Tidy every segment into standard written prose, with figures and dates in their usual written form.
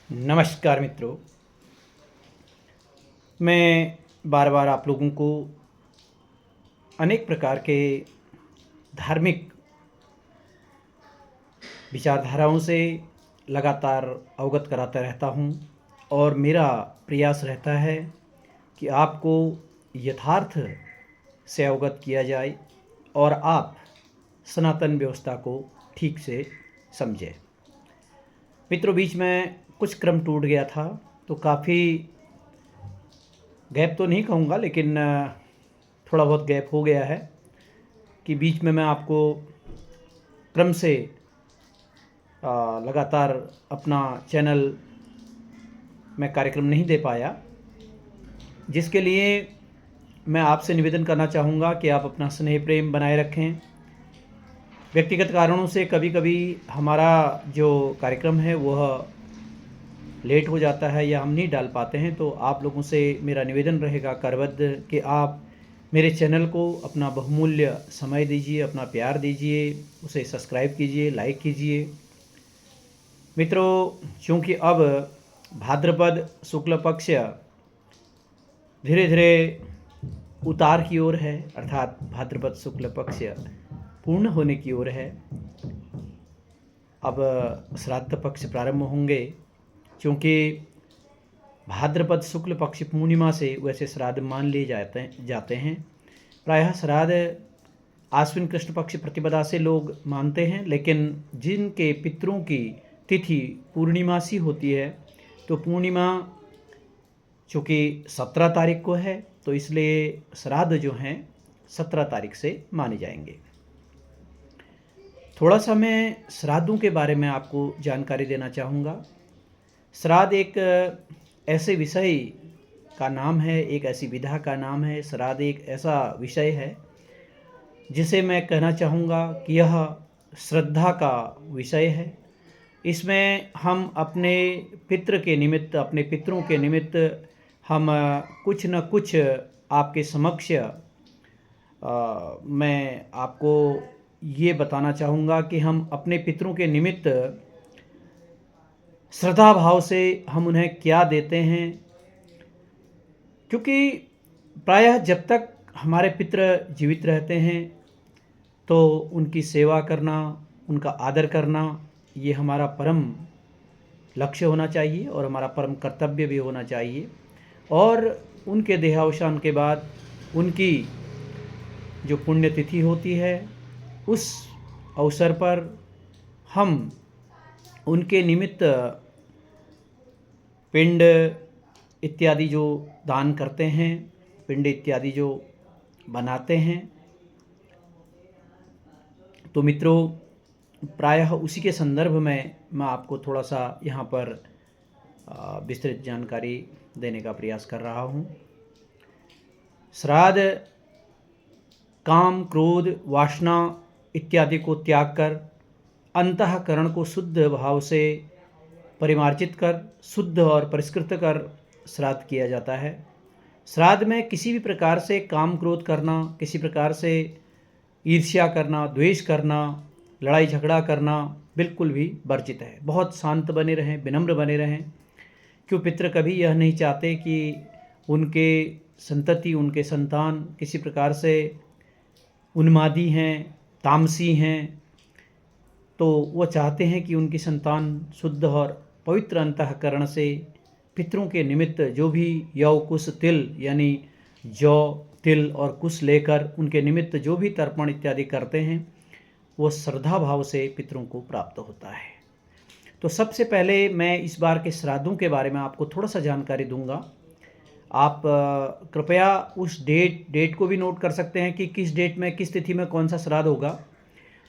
नमस्कार मित्रों। मैं बार बार आप लोगों को अनेक प्रकार के धार्मिक विचारधाराओं से लगातार अवगत कराता रहता हूं और मेरा प्रयास रहता है कि आपको यथार्थ से अवगत किया जाए और आप सनातन व्यवस्था को ठीक से समझें। मित्रों, बीच में कुछ क्रम टूट गया था तो काफ़ी गैप तो नहीं कहूँगा, लेकिन थोड़ा बहुत गैप हो गया है कि बीच में मैं आपको क्रम से लगातार अपना चैनल में कार्यक्रम नहीं दे पाया, जिसके लिए मैं आपसे निवेदन करना चाहूँगा कि आप अपना स्नेह प्रेम बनाए रखें। व्यक्तिगत कारणों से कभी कभी हमारा जो कार्यक्रम है वह लेट हो जाता है या हम नहीं डाल पाते हैं, तो आप लोगों से मेरा निवेदन रहेगा करबद्ध कि आप मेरे चैनल को अपना बहुमूल्य समय दीजिए, अपना प्यार दीजिए, उसे सब्सक्राइब कीजिए, लाइक कीजिए। मित्रों, चूँकि अब भाद्रपद शुक्ल पक्ष धीरे धीरे उतार की ओर है, अर्थात भाद्रपद शुक्ल पक्ष पूर्ण होने की ओर है। अब श्राद्ध पक्ष प्रारंभ होंगे। क्योंकि भाद्रपद शुक्ल पक्ष पूर्णिमा से वैसे श्राद्ध मान लिए जाते हैं। प्रायः श्राद्ध आश्विन कृष्ण पक्ष प्रतिपदा से लोग मानते हैं, लेकिन जिनके पितरों की तिथि पूर्णिमा सी होती है, तो पूर्णिमा चूँकि 17 तारीख को है, तो इसलिए श्राद्ध जो हैं 17 तारीख से माने जाएंगे। थोड़ा सा मैं श्राद्धों के बारे में आपको जानकारी देना चाहूँगा। श्राद्ध एक ऐसे विषय का नाम है, एक ऐसी विधा का नाम है। श्राद्ध एक ऐसा विषय है जिसे मैं कहना चाहूँगा कि यह श्रद्धा का विषय है। इसमें हम अपने पितृ के निमित्त, अपने पितरों के निमित्त हम कुछ न कुछ आपके समक्ष मैं आपको ये बताना चाहूँगा कि हम अपने पितरों के निमित्त श्रद्धा भाव से हम उन्हें क्या देते हैं। क्योंकि प्रायः जब तक हमारे पितृ जीवित रहते हैं तो उनकी सेवा करना, उनका आदर करना, ये हमारा परम लक्ष्य होना चाहिए और हमारा परम कर्तव्य भी होना चाहिए। और उनके देहावसान के बाद उनकी जो पुण्यतिथि होती है, उस अवसर पर हम उनके निमित्त पिंड इत्यादि जो दान करते हैं, पिंड इत्यादि जो बनाते हैं। तो मित्रों, प्रायः उसी के संदर्भ में मैं आपको थोड़ा सा यहाँ पर विस्तृत जानकारी देने का प्रयास कर रहा हूँ। श्राद्ध काम, क्रोध, वासना इत्यादि को त्याग कर अंतःकरण को शुद्ध भाव से परिमार्जित कर, शुद्ध और परिष्कृत कर श्राद्ध किया जाता है। श्राद्ध में किसी भी प्रकार से काम क्रोध करना, किसी प्रकार से ईर्ष्या करना, द्वेष करना, लड़ाई झगड़ा करना बिल्कुल भी वर्जित है। बहुत शांत बने रहें, विनम्र बने रहें। क्यों पितृ कभी यह नहीं चाहते कि उनके संतति, उनके संतान किसी प्रकार से उन्मादी हैं, तामसी हैं, तो वो चाहते हैं कि उनकी संतान शुद्ध और पवित्र अंतःकरण से पितरों के निमित्त जो भी यौ कुश तिल, यानी जौ, तिल और कुश लेकर उनके निमित्त जो भी तर्पण इत्यादि करते हैं, वो श्रद्धा भाव से पितरों को प्राप्त होता है। तो सबसे पहले मैं इस बार के श्राद्धों के बारे में आपको थोड़ा सा जानकारी दूंगा। आप कृपया उस डेट को भी नोट कर सकते हैं कि किस डेट में, किस तिथि में कौन सा श्राद्ध होगा।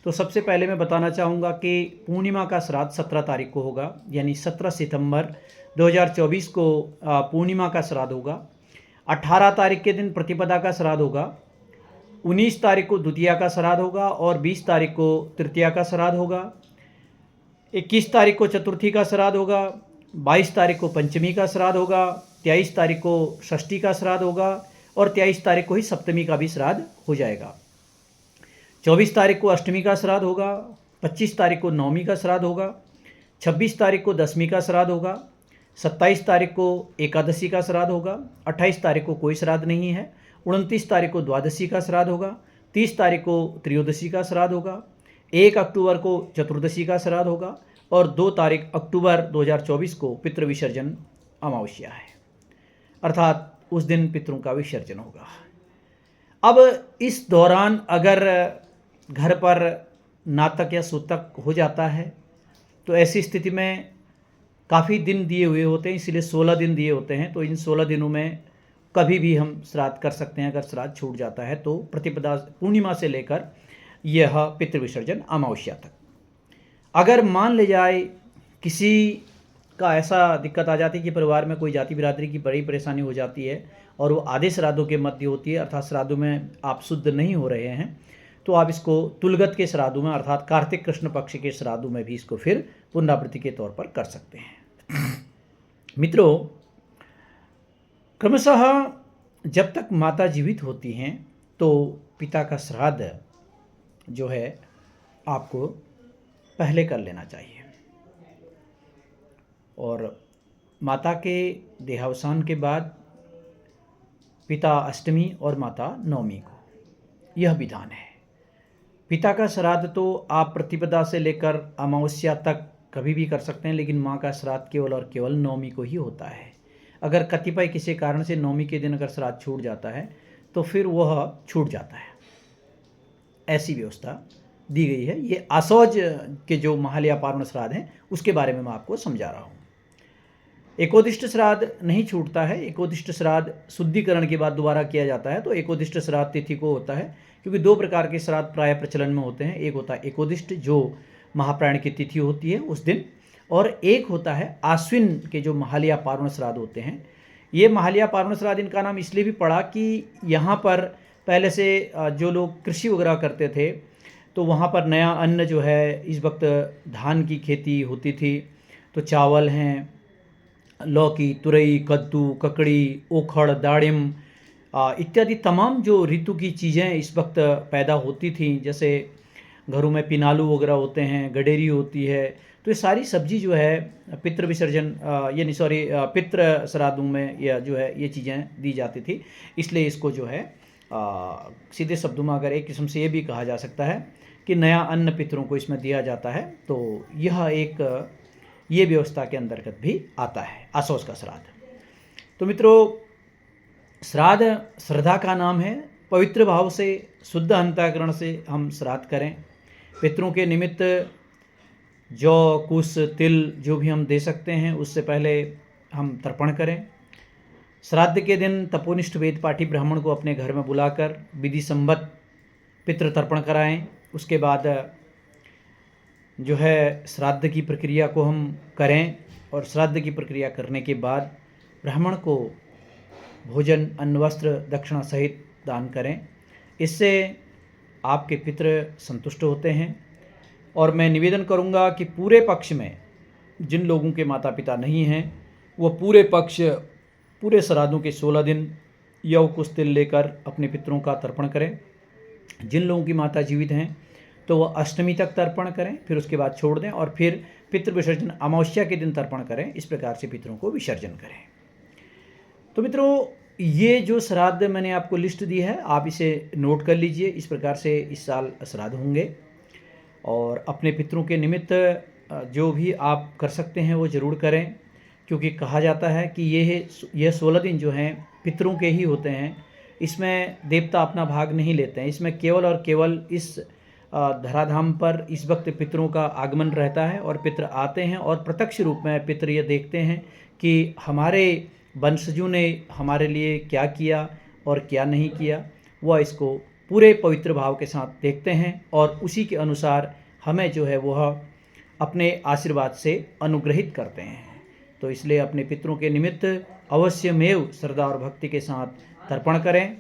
तो सबसे पहले मैं बताना चाहूँगा कि पूर्णिमा का श्राद्ध 17 तारीख को होगा, यानी 17 सितंबर 2024 को पूर्णिमा का श्राद्ध होगा। 18 तारीख के दिन प्रतिपदा का श्राद्ध होगा। 19 तारीख को द्वितीया का श्राद्ध होगा और 20 तारीख को तृतीया का श्राद्ध होगा। 21 तारीख को चतुर्थी का श्राद्ध होगा। 22 तारीख को पंचमी का श्राद्ध होगा। 23 तारीख को षष्ठी का श्राद्ध होगा और 23 तारीख को ही सप्तमी का भी श्राद्ध हो जाएगा। 24 तारीख को अष्टमी का श्राद्ध होगा। 25 तारीख को नवमी का श्राद्ध होगा। 26 तारीख को दसवीं का श्राद्ध होगा 27 तारीख को एकादशी का श्राद्ध होगा, 28 तारीख को कोई श्राद्ध नहीं है, 29 तारीख को द्वादशी का श्राद्ध होगा, 30 तारीख को त्रयोदशी का श्राद्ध होगा, 1 अक्टूबर को चतुर्दशी का श्राद्ध होगा और 2 तारीख अक्टूबर 2024 को पितृ विसर्जन अमावस्या है, अर्थात उस दिन पितरों का विसर्जन होगा। अब इस दौरान अगर घर पर नातक या सूतक हो जाता है तो ऐसी स्थिति में काफ़ी दिन दिए हुए होते हैं, इसलिए 16 दिन दिए होते हैं, तो इन 16 दिनों में कभी भी हम श्राद्ध कर सकते हैं। अगर श्राद्ध छूट जाता है तो प्रतिपदा पूर्णिमा से लेकर यह पितृविसर्जन अमावस्या तक। अगर मान ले जाए किसी का ऐसा दिक्कत आ जाती है कि परिवार में कोई जाति बिरादरी की बड़ी परेशानी हो जाती है और वो आधे श्राद्धों के मध्य होती है, अर्थात श्राद्धों में आप शुद्ध नहीं हो रहे हैं, तो आप इसको तुलगत के श्राद्धों में अर्थात कार्तिक कृष्ण पक्ष के श्राद्धों में भी इसको फिर पुनरावृत्ति के तौर पर कर सकते हैं। मित्रों, क्रमशः जब तक माता जीवित होती हैं तो पिता का श्राद्ध जो है आपको पहले कर लेना चाहिए, और माता के देहावसान के बाद पिता अष्टमी और माता नवमी को, यह विधान है। पिता का श्राद्ध तो आप प्रतिपदा से लेकर अमावस्या तक कभी भी कर सकते हैं, लेकिन माँ का श्राद्ध केवल और केवल नवमी को ही होता है। अगर कतिपय किसी कारण से नवमी के दिन अगर श्राद्ध छूट जाता है तो फिर वह छूट जाता है, ऐसी व्यवस्था दी गई है। ये आसौज के जो महालया पार्वण श्राद्ध हैं उसके बारे में मैं आपको समझा रहा हूँ। एकोदिष्ट श्राद्ध नहीं छूटता है। एकोदिष्ट श्राद्ध शुद्धिकरण के बाद दोबारा किया जाता है, तो एकोदिष्ट श्राद्ध तिथि को होता है, क्योंकि 2 प्रकार के श्राद्ध प्राय प्रचलन में होते हैं। एक होता है एकोदिष्ट जो महाप्राण की तिथि होती है उस दिन, और एक होता है आश्विन के जो महालया पार्वण श्राद्ध होते हैं। ये महालया पार्वण श्राद्ध इनका नाम इसलिए भी पड़ा कि यहाँ पर पहले से जो लोग कृषि वगैरह करते थे तो वहाँ पर नया अन्न जो है, इस वक्त धान की खेती होती थी, तो चावल हैं, लौकी, तुरई, कद्दू, ककड़ी, ओखड़, दाड़िम इत्यादि तमाम जो ऋतु की चीज़ें इस वक्त पैदा होती थी, जैसे घरों में पिनालू वगैरह होते हैं, गडेरी होती है, तो ये सारी सब्जी जो है पितृ विसर्जन पितृ श्राद्धों में यह जो है ये चीज़ें दी जाती थी। इसलिए इसको जो है सीधे शब्दों में अगर एक किस्म से ये भी कहा जा सकता है कि नया अन्न पितरों को इसमें दिया जाता है, तो यह एक ये व्यवस्था के अंतर्गत भी आता है आसौज का श्राद्ध। तो मित्रों, श्राद्ध श्रद्धा का नाम है। पवित्र भाव से शुद्ध अंतःकरण से हम श्राद्ध करें। पितरों के निमित्त जौ, कुश, तिल जो भी हम दे सकते हैं उससे पहले हम तर्पण करें। श्राद्ध के दिन तपोनिष्ठ वेद पाठी ब्राह्मण को अपने घर में बुलाकर विधि सम्मत पितृ तर्पण कराएं। उसके बाद जो है श्राद्ध की प्रक्रिया को हम करें, और श्राद्ध की प्रक्रिया करने के बाद ब्राह्मण को भोजन, अन्न, वस्त्र, दक्षिणा सहित दान करें। इससे आपके पितृ संतुष्ट होते हैं। और मैं निवेदन करूंगा कि पूरे पक्ष में जिन लोगों के माता पिता नहीं हैं वो पूरे श्राद्धों के 16 दिन यव कुश तिल लेकर अपने पितरों का तर्पण करें। जिन लोगों की माता जीवित हैं तो वह अष्टमी तक तर्पण करें, फिर उसके बाद छोड़ दें, और फिर पितृ विसर्जन अमावस्या के दिन तर्पण करें। इस प्रकार से पितरों को विसर्जन करें। तो मित्रों, ये जो श्राद्ध मैंने आपको लिस्ट दी है आप इसे नोट कर लीजिए। इस प्रकार से इस साल श्राद्ध होंगे, और अपने पितरों के निमित्त जो भी आप कर सकते हैं वो ज़रूर करें, क्योंकि कहा जाता है कि यह 16 दिन जो हैं पितरों के ही होते हैं। इसमें देवता अपना भाग नहीं लेते हैं। इसमें केवल और केवल इस धराधाम पर इस वक्त पितरों का आगमन रहता है, और पितर आते हैं और प्रत्यक्ष रूप में पितर ये देखते हैं कि हमारे वंशजों ने हमारे लिए क्या किया और क्या नहीं किया। वह इसको पूरे पवित्र भाव के साथ देखते हैं, और उसी के अनुसार हमें जो है वह अपने आशीर्वाद से अनुग्रहित करते हैं। तो इसलिए अपने पितरों के निमित्त अवश्यमेव श्रद्धा और भक्ति के साथ तर्पण करें।